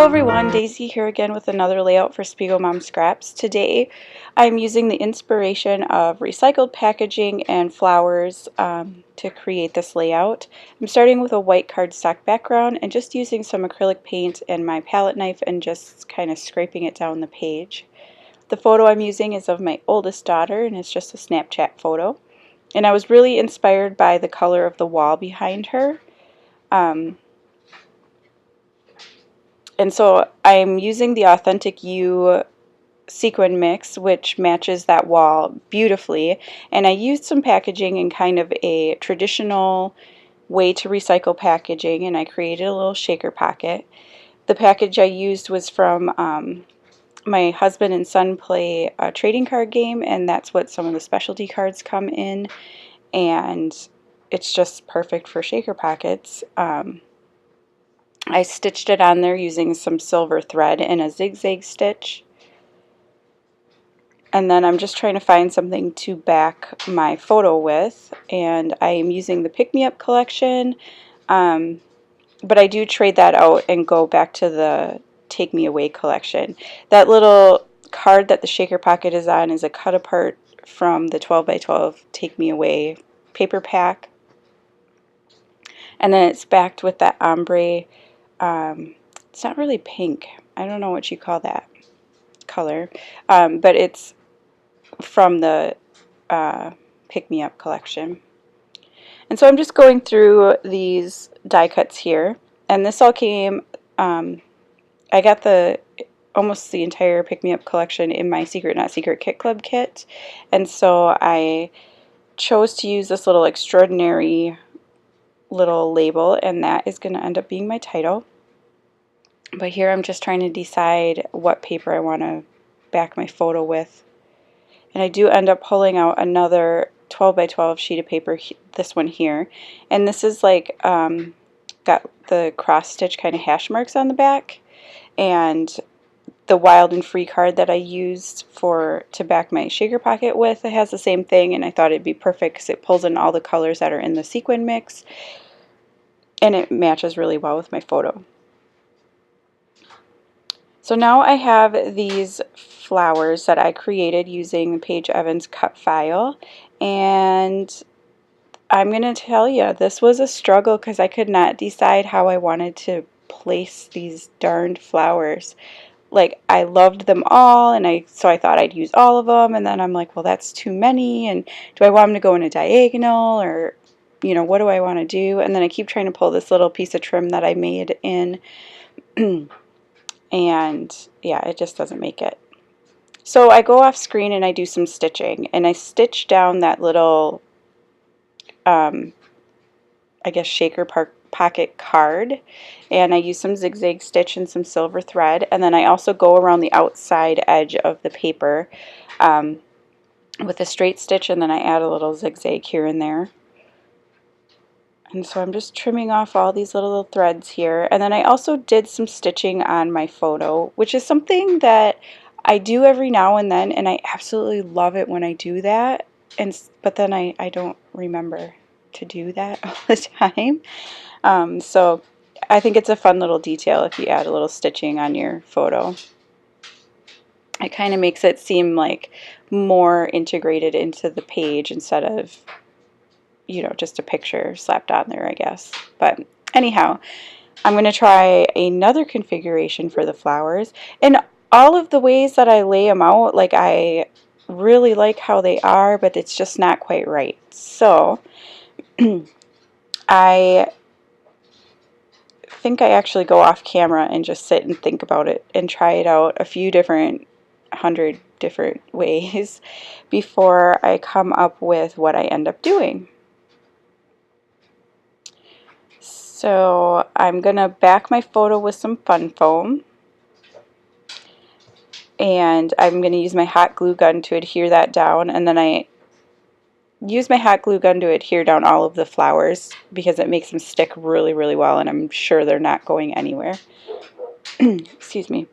Hello everyone, Daisy here again with another layout for Spiegel Mom Scraps. Today I'm using the inspiration of recycled packaging and flowers to create this layout. I'm starting with a white cardstock background and just using some acrylic paint and my palette knife and just kind of scraping it down the page. The photo I'm using is of my oldest daughter and it's just a Snapchat photo. And I was really inspired by the color of the wall behind her. And so I'm using the Authentic You sequin mix, which matches that wall beautifully. And I used some packaging in kind of a traditional way to recycle packaging, and I created a little shaker pocket. The package I used was from my husband and son play a trading card game, and that's what some of the specialty cards come in, and it's just perfect for shaker pockets. I stitched it on there using some silver thread and a zigzag stitch. And then I'm just trying to find something to back my photo with. And I am using the Pick Me Up collection. But I do trade that out and go back to the Take Me Away collection. That little card that the shaker pocket is on is a cut apart from the 12 by 12 Take Me Away paper pack. And then it's backed with that ombre. It's not really pink. I don't know what you call that color, but it's from the Pick Me Up collection. And so I'm just going through these die cuts here, and this all came, I got almost the entire Pick Me Up collection in my Secret Not Secret Kit Club kit, and so I chose to use this little extraordinary little label, and that is going to end up being my title. But here I'm just trying to decide what paper I want to back my photo with. And I do end up pulling out another 12 by 12 sheet of paper, this one here. And this is like, got the cross stitch kind of hash marks on the back. And the Wild and Free card that I used to back my shaker pocket with, it has the same thing, and I thought it'd be perfect because it pulls in all the colors that are in the sequin mix. And it matches really well with my photo. So now I have these flowers that I created using the Paige Evans cut file, and I'm going to tell you, this was a struggle because I could not decide how I wanted to place these darned flowers. Like, I loved them all, and so I thought I'd use all of them, and then I'm like, well, that's too many, and do I want them to go in a diagonal, or, you know, what do I want to do? And then I keep trying to pull this little piece of trim that I made in, and yeah, it just doesn't make it. So I go off screen and I do some stitching, and I stitch down that little, I guess, shaker pocket card, and I use some zigzag stitch and some silver thread, and then I also go around the outside edge of the paper with a straight stitch, and then I add a little zigzag here and there. And so I'm just trimming off all these little threads here, and then I also did some stitching on my photo, which is something that I do every now and then, and I absolutely love it when I do that, but then I don't remember to do that all the time. So I think it's a fun little detail if you add a little stitching on your photo. It kind of makes it seem like more integrated into the page instead of, you know, just a picture slapped on there, I guess. But anyhow, I'm going to try another configuration for the flowers. And all of the ways that I lay them out, like, I really like how they are, but it's just not quite right. So I think I actually go off camera and just sit and think about it and try it out a few different 100 different ways before I come up with what I end up doing. So I'm going to back my photo with some fun foam, and I'm going to use my hot glue gun to adhere that down, and then I use my hot glue gun to adhere down all of the flowers because it makes them stick really, really well, and I'm sure they're not going anywhere. Excuse me.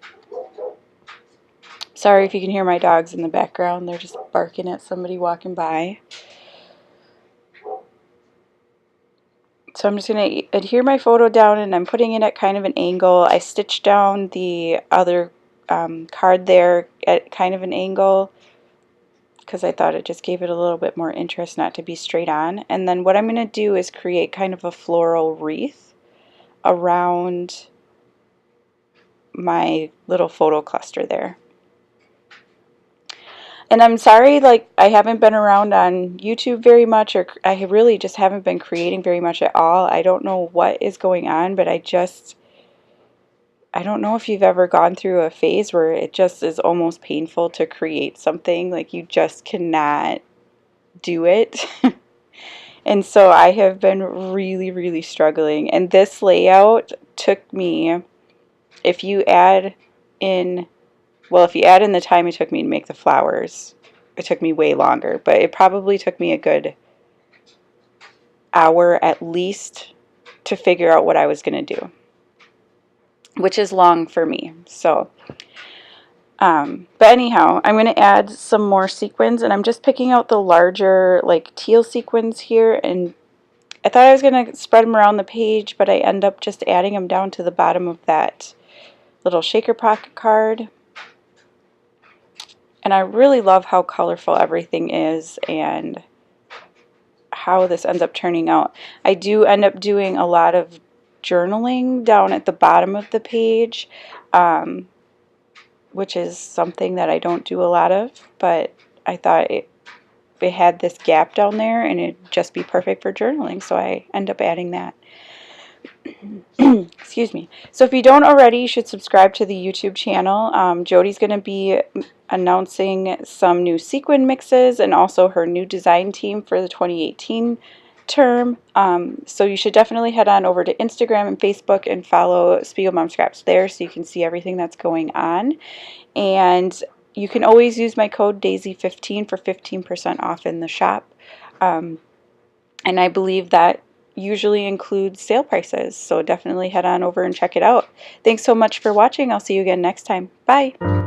Sorry if you can hear my dogs in the background. They're just barking at somebody walking by. So I'm just going to adhere my photo down, and I'm putting it at kind of an angle. I stitched down the other card there at kind of an angle because I thought it just gave it a little bit more interest not to be straight on. And then what I'm going to do is create kind of a floral wreath around my little photo cluster there. And I'm sorry, like, I haven't been around on YouTube very much, or I really just haven't been creating very much at all. I don't know what is going on, but I don't know if you've ever gone through a phase where it just is almost painful to create something, like you just cannot do it. And so I have been really, really struggling. And this layout took me, if you add in the time it took me to make the flowers, it took me way longer, but it probably took me a good hour at least to figure out what I was going to do, which is long for me. So, but anyhow, I'm going to add some more sequins, and I'm just picking out the larger, like, teal sequins here, and I thought I was going to spread them around the page, but I end up just adding them down to the bottom of that little shaker pocket card. And I really love how colorful everything is and how this ends up turning out. I do end up doing a lot of journaling down at the bottom of the page, which is something that I don't do a lot of, but I thought it had this gap down there and it'd just be perfect for journaling, so I end up adding that. Excuse me. So if you don't already, you should subscribe to the YouTube channel. Jody's going to be announcing some new sequin mixes and also her new design team for the 2018 term. So you should definitely head on over to Instagram and Facebook and follow Spiegel Mom Scraps there so you can see everything that's going on. And you can always use my code Daisie15 for 15% off in the shop. And I believe that usually includes sale prices, so definitely head on over and check it out. Thanks so much for watching. I'll see you again next time. Bye.